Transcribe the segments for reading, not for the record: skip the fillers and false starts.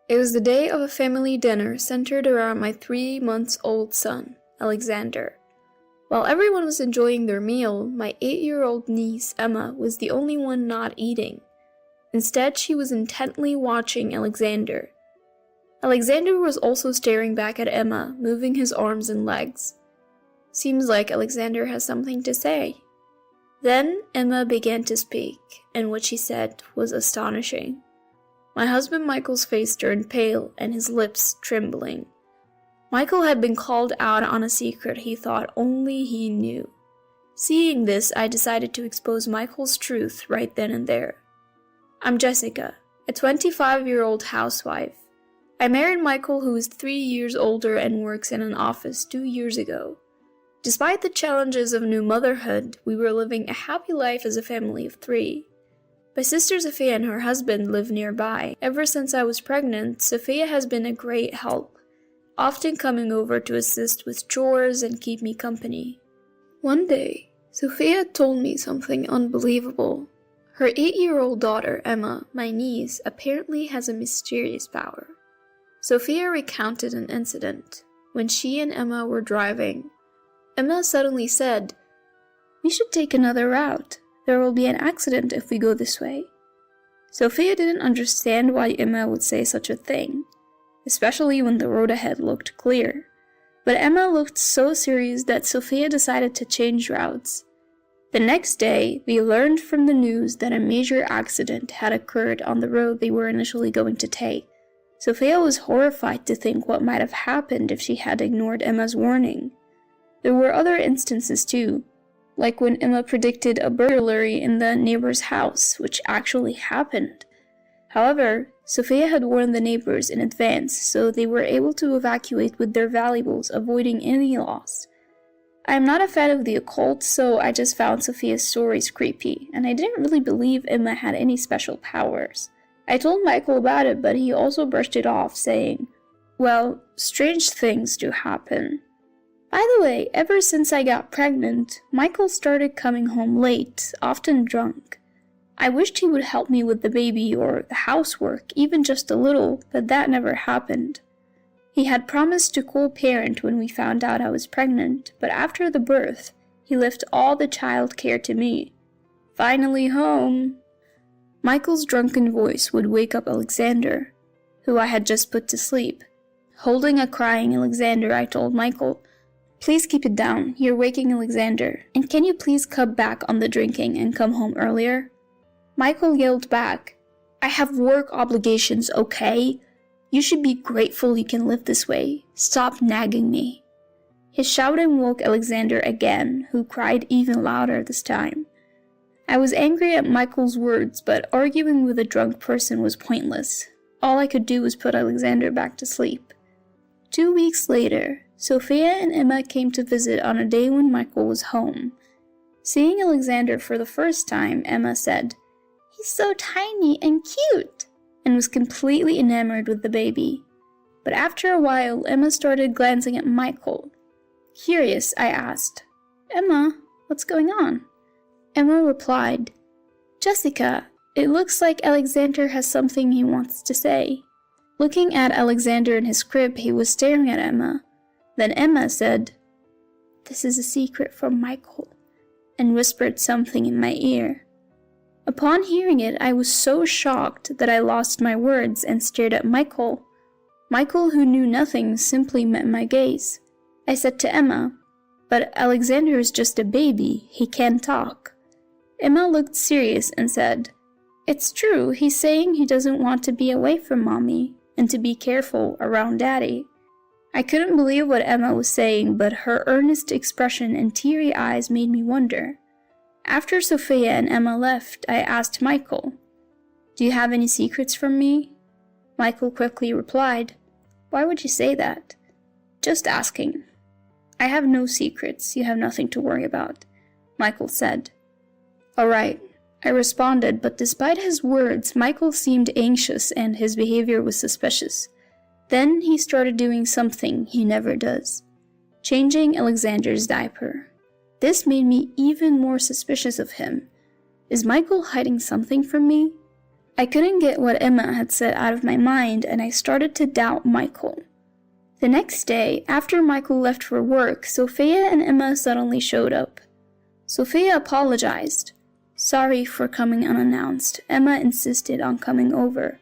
It was the day of a family dinner centered around my 3-month-old son, Alexander. While everyone was enjoying their meal, my 8-year-old niece, Emma, was the only one not eating. Instead, she was intently watching Alexander. Alexander was also staring back at Emma, moving his arms and legs. Seems like Alexander has something to say. Then Emma began to speak, and what she said was astonishing. My husband Michael's face turned pale and his lips trembling. Michael had been called out on a secret he thought only he knew. Seeing this, I decided to expose Michael's truth right then and there. I'm Jessica, a 25-year-old housewife. I married Michael, who is 3 years older and works in an office 2 years ago. Despite the challenges of new motherhood, we were living a happy life as a family of 3. My sister Sophia and her husband live nearby. Ever since I was pregnant, Sophia has been a great help, often coming over to assist with chores and keep me company. One day, Sophia told me something unbelievable. Her 8-year-old daughter, Emma, my niece, apparently has a mysterious power. Sophia recounted an incident. When she and Emma were driving, Emma suddenly said, "We should take another route. There will be an accident if we go this way." Sophia didn't understand why Emma would say such a thing, especially when the road ahead looked clear. But Emma looked so serious that Sophia decided to change routes. The next day, we learned from the news that a major accident had occurred on the road they were initially going to take. Sophia was horrified to think what might have happened if she had ignored Emma's warning. There were other instances too, like when Emma predicted a burglary in the neighbor's house, which actually happened. However, Sophia had warned the neighbors in advance, so they were able to evacuate with their valuables, avoiding any loss. I am not a fan of the occult, so I just found Sophia's stories creepy, and I didn't really believe Emma had any special powers. I told Michael about it, but he also brushed it off, saying, "Well, strange things do happen." By the way, ever since I got pregnant, Michael started coming home late, often drunk. I wished he would help me with the baby or the housework, even just a little, but that never happened. He had promised to co-parent when we found out I was pregnant, but after the birth, he left all the child care to me. Finally home. Michael's drunken voice would wake up Alexander, who I had just put to sleep. Holding a crying Alexander, I told Michael, "Please keep it down, you're waking Alexander, and can you please cut back on the drinking and come home earlier?" Michael yelled back, "I have work obligations, okay? You should be grateful you can live this way. Stop nagging me." His shouting woke Alexander again, who cried even louder this time. I was angry at Michael's words, but arguing with a drunk person was pointless. All I could do was put Alexander back to sleep. 2 weeks later, Sophia and Emma came to visit on a day when Michael was home. Seeing Alexander for the first time, Emma said, "He's so tiny and cute," and was completely enamored with the baby. But after a while, Emma started glancing at Michael. Curious, I asked, "Emma, what's going on?" Emma replied, "Jessica, it looks like Alexander has something he wants to say." Looking at Alexander in his crib, he was staring at Emma. Then Emma said, "This is a secret from Michael," and whispered something in my ear. Upon hearing it, I was so shocked that I lost my words and stared at Michael. Michael, who knew nothing, simply met my gaze. I said to Emma, "But Alexander is just a baby, he can't talk." Emma looked serious and said, "It's true, he's saying he doesn't want to be away from Mommy, and to be careful around Daddy." I couldn't believe what Emma was saying, but her earnest expression and teary eyes made me wonder. After Sophia and Emma left, I asked Michael, "Do you have any secrets from me?" Michael quickly replied, "Why would you say that?" "Just asking." "I have no secrets, you have nothing to worry about," Michael said. "All right," I responded, but despite his words, Michael seemed anxious and his behavior was suspicious. Then he started doing something he never does, changing Alexander's diaper. This made me even more suspicious of him. Is Michael hiding something from me? I couldn't get what Emma had said out of my mind, and I started to doubt Michael. The next day, after Michael left for work, Sophia and Emma suddenly showed up. Sophia apologized. Sorry for coming unannounced. Emma insisted on coming over.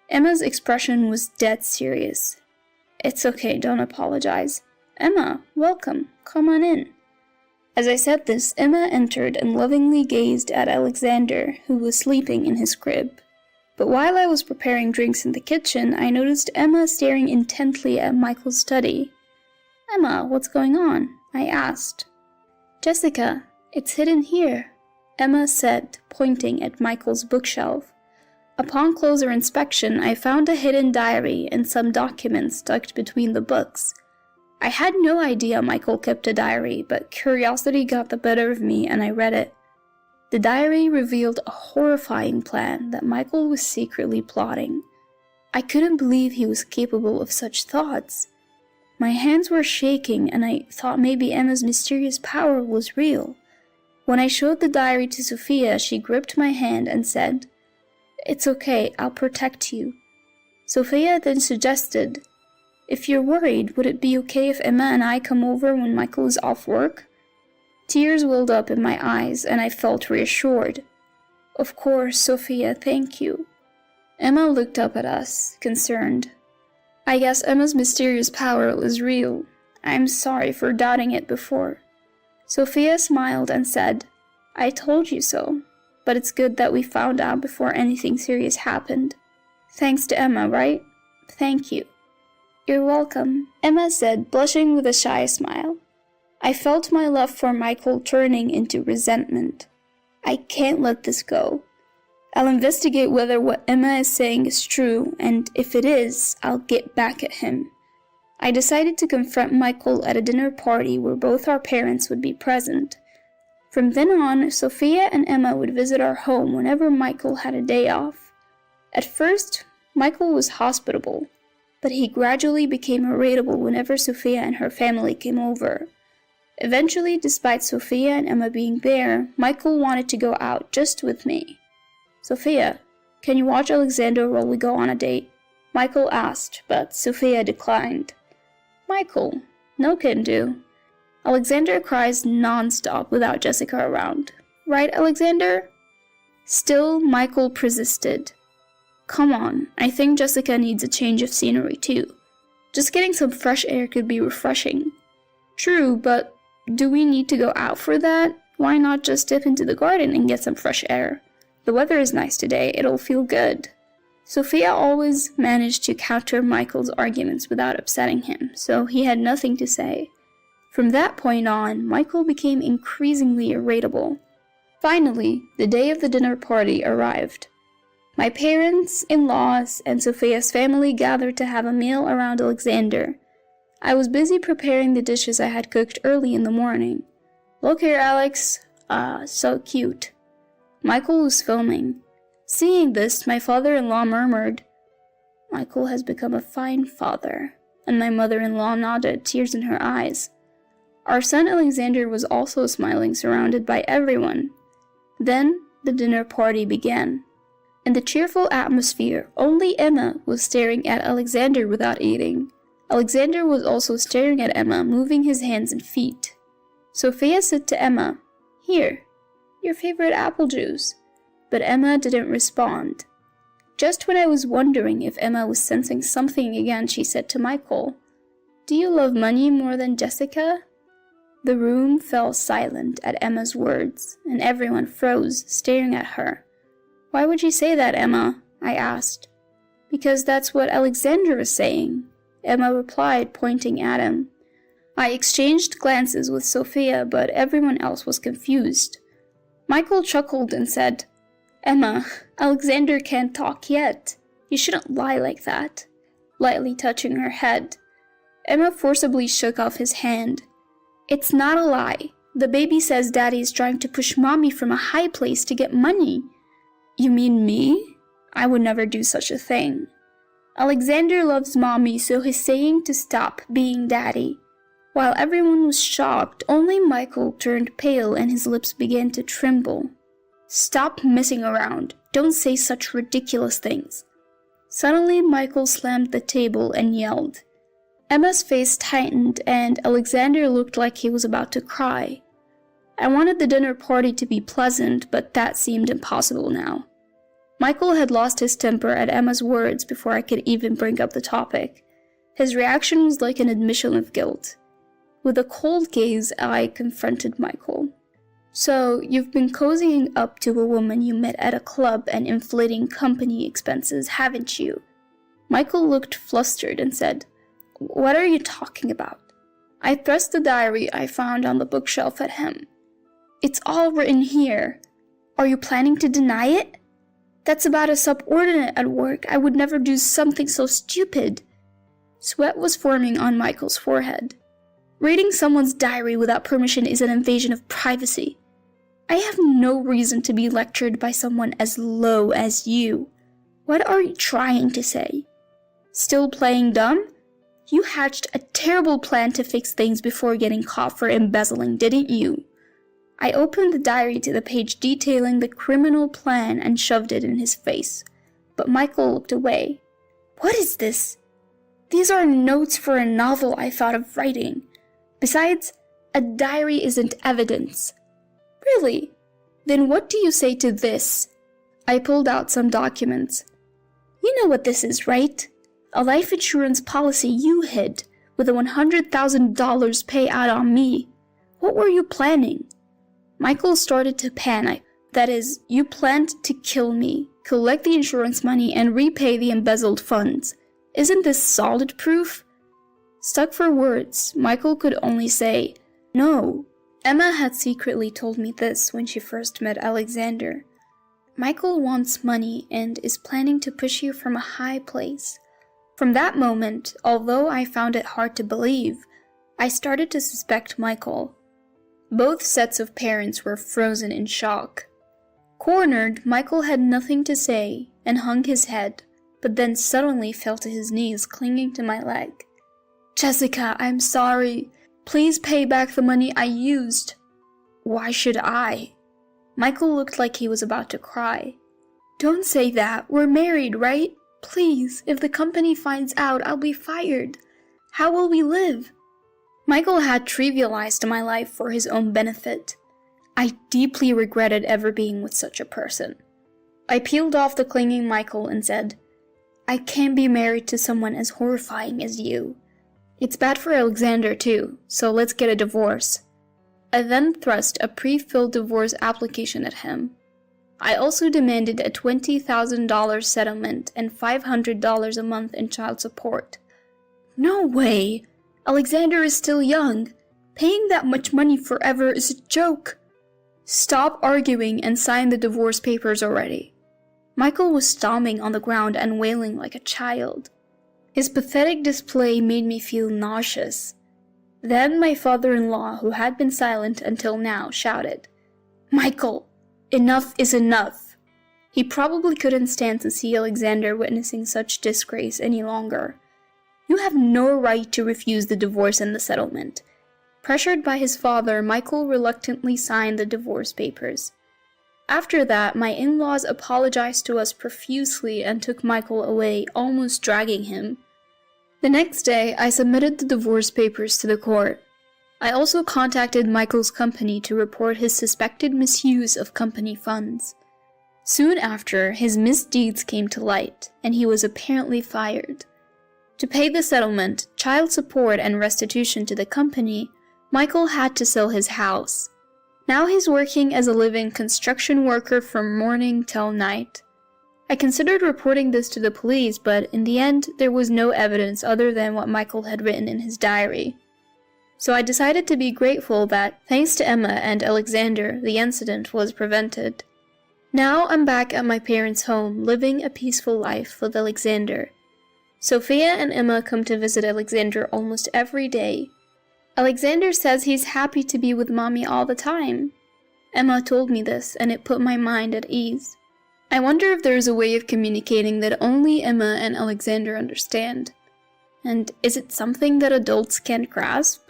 Emma's expression was dead serious. It's okay, don't apologize. Emma, welcome. Come on in. As I said this, Emma entered and lovingly gazed at Alexander, who was sleeping in his crib. But while I was preparing drinks in the kitchen, I noticed Emma staring intently at Michael's study. Emma, what's going on? I asked. Jessica, it's hidden here, Emma said, pointing at Michael's bookshelf. Upon closer inspection, I found a hidden diary and some documents tucked between the books. I had no idea Michael kept a diary, but curiosity got the better of me and I read it. The diary revealed a horrifying plan that Michael was secretly plotting. I couldn't believe he was capable of such thoughts. My hands were shaking and I thought maybe Emma's mysterious power was real. When I showed the diary to Sophia, she gripped my hand and said, It's okay, I'll protect you. Sophia then suggested, If you're worried, would it be okay if Emma and I come over when Michael is off work? Tears welled up in my eyes, and I felt reassured. Of course, Sophia, thank you. Emma looked up at us, concerned. I guess Emma's mysterious power was real. I'm sorry for doubting it before. Sophia smiled and said, I told you so, but it's good that we found out before anything serious happened. Thanks to Emma, right? Thank you. You're welcome, Emma said, blushing with a shy smile. I felt my love for Michael turning into resentment. I can't let this go. I'll investigate whether what Emma is saying is true, and if it is, I'll get back at him. I decided to confront Michael at a dinner party where both our parents would be present. From then on, Sophia and Emma would visit our home whenever Michael had a day off. At first, Michael was hospitable, but he gradually became irritable whenever Sophia and her family came over. Eventually, despite Sophia and Emma being there, Michael wanted to go out just with me. Sophia, can you watch Alexander while we go on a date? Michael asked, but Sophia declined. Michael, no can do. Alexander cries non-stop without Jessica around. Right, Alexander? Still, Michael persisted. Come on, I think Jessica needs a change of scenery too. Just getting some fresh air could be refreshing. True, but do we need to go out for that? Why not just dip into the garden and get some fresh air? The weather is nice today, it'll feel good. Sophia always managed to counter Michael's arguments without upsetting him, so he had nothing to say. From that point on, Michael became increasingly irritable. Finally, the day of the dinner party arrived. My parents, in-laws, and Sophia's family gathered to have a meal around Alexander. I was busy preparing the dishes I had cooked early in the morning. Look here, Alex. So cute. Michael was filming. Seeing this, my father-in-law murmured, Michael has become a fine father, and my mother-in-law nodded, tears in her eyes. Our son Alexander was also smiling, surrounded by everyone. Then, the dinner party began. In the cheerful atmosphere, only Emma was staring at Alexander without eating. Alexander was also staring at Emma, moving his hands and feet. Sophia said to Emma, Here, your favorite apple juice. But Emma didn't respond. Just when I was wondering if Emma was sensing something again, she said to Michael, Do you love money more than Jessica? The room fell silent at Emma's words, and everyone froze, staring at her. Why would you say that, Emma? I asked. Because that's what Alexander is saying, Emma replied, pointing at him. I exchanged glances with Sophia, but everyone else was confused. Michael chuckled and said, Emma, Alexander can't talk yet. You shouldn't lie like that, lightly touching her head. Emma forcibly shook off his hand. It's not a lie. The baby says Daddy is trying to push Mommy from a high place to get money. You mean me? I would never do such a thing. Alexander loves Mommy, so he's saying to stop being Daddy. While everyone was shocked, only Michael turned pale and his lips began to tremble. Stop messing around. Don't say such ridiculous things." Suddenly, Michael slammed the table and yelled. Emma's face tightened, and Alexander looked like he was about to cry. I wanted the dinner party to be pleasant, but that seemed impossible now. Michael had lost his temper at Emma's words before I could even bring up the topic. His reaction was like an admission of guilt. With a cold gaze, I confronted Michael. "So, you've been cozying up to a woman you met at a club and inflating company expenses, haven't you?" Michael looked flustered and said, "What are you talking about?" I thrust the diary I found on the bookshelf at him. "It's all written here. Are you planning to deny it? That's about a subordinate at work. I would never do something so stupid." Sweat was forming on Michael's forehead. "Reading someone's diary without permission is an invasion of privacy. I have no reason to be lectured by someone as low as you. What are you trying to say? Still playing dumb? You hatched a terrible plan to fix things before getting caught for embezzling, didn't you?" I opened the diary to the page detailing the criminal plan and shoved it in his face, but Michael looked away. "What is this? These are notes for a novel I thought of writing. Besides, a diary isn't evidence." "Really? Then what do you say to this?" I pulled out some documents. "You know what this is, right? A life insurance policy you hid, with a $100,000 payout on me. What were you planning?" Michael started to panic. "That is, you planned to kill me, collect the insurance money, and repay the embezzled funds. Isn't this solid proof?" Stuck for words, Michael could only say, "No." Emma had secretly told me this when she first met Alexander. "Michael wants money and is planning to push you from a high place." From that moment, although I found it hard to believe, I started to suspect Michael. Both sets of parents were frozen in shock. Cornered, Michael had nothing to say and hung his head, but then suddenly fell to his knees, clinging to my leg. "Jessica, I'm sorry. Please pay back the money I used." "Why should I?" Michael looked like he was about to cry. "Don't say that. We're married, right? Please, if the company finds out, I'll be fired. How will we live?" Michael had trivialized my life for his own benefit. I deeply regretted ever being with such a person. I peeled off the clinging Michael and said, "I can't be married to someone as horrifying as you. It's bad for Alexander too, so let's get a divorce." I then thrust a pre-filled divorce application at him. I also demanded a $20,000 settlement and $500 a month in child support. "No way! Alexander is still young. Paying that much money forever is a joke." "Stop arguing and sign the divorce papers already." Michael was stomping on the ground and wailing like a child. His pathetic display made me feel nauseous. Then my father-in-law, who had been silent until now, shouted, "Michael, enough is enough." He probably couldn't stand to see Alexander witnessing such disgrace any longer. "You have no right to refuse the divorce and the settlement." Pressured by his father, Michael reluctantly signed the divorce papers. After that, my in-laws apologized to us profusely and took Michael away, almost dragging him. The next day, I submitted the divorce papers to the court. I also contacted Michael's company to report his suspected misuse of company funds. Soon after, his misdeeds came to light, and he was apparently fired. To pay the settlement, child support, and restitution to the company, Michael had to sell his house. Now he's working as a living construction worker from morning till night. I considered reporting this to the police, but in the end, there was no evidence other than what Michael had written in his diary. So I decided to be grateful that, thanks to Emma and Alexander, the incident was prevented. Now I'm back at my parents' home, living a peaceful life with Alexander. Sophia and Emma come to visit Alexander almost every day. Alexander says he's happy to be with mommy all the time. Emma told me this, and it put my mind at ease. I wonder if there is a way of communicating that only Emma and Alexander understand. And is it something that adults can't grasp?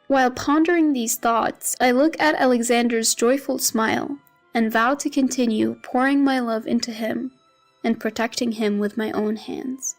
While pondering these thoughts, I look at Alexander's joyful smile, and vowed to continue pouring my love into him and protecting him with my own hands.